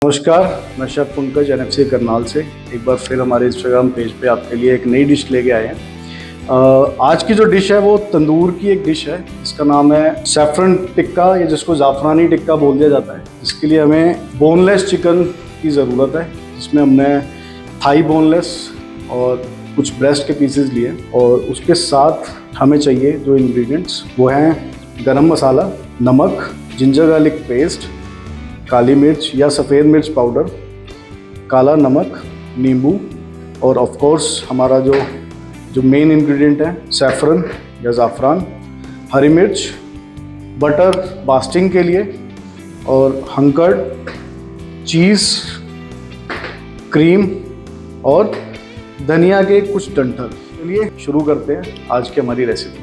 नमस्कार, मैं chef Pankaj NFCI Karnal से एक बार फिर हमारे इंस्टाग्राम पेज पे आपके लिए एक नई डिश लेके आए हैं। आज की जो डिश है वो तंदूर की एक डिश है। इसका नाम है सैफरन टिक्का या जिसको ज़ाफ़रानी टिक्का बोल दिया जाता है। इसके लिए हमें बोनलेस चिकन की ज़रूरत है, जिसमें हमने थाई बोनलेस और कुछ ब्रेस्ट के पीसेस लिए और उसके साथ हमें चाहिए जो इंग्रेडिएंट्स वो हैं गरम मसाला, नमक, जिंजर गार्लिक पेस्ट, काली मिर्च या सफ़ेद मिर्च पाउडर, काला नमक, नींबू और ऑफ कोर्स हमारा जो मेन इंग्रेडिएंट है सैफरन या ज़ाफ़रान, हरी मिर्च, बटर बास्टिंग के लिए और हंकर्ड, चीज़, क्रीम और धनिया के कुछ डंठल। चलिए शुरू करते हैं आज की हमारी रेसिपी।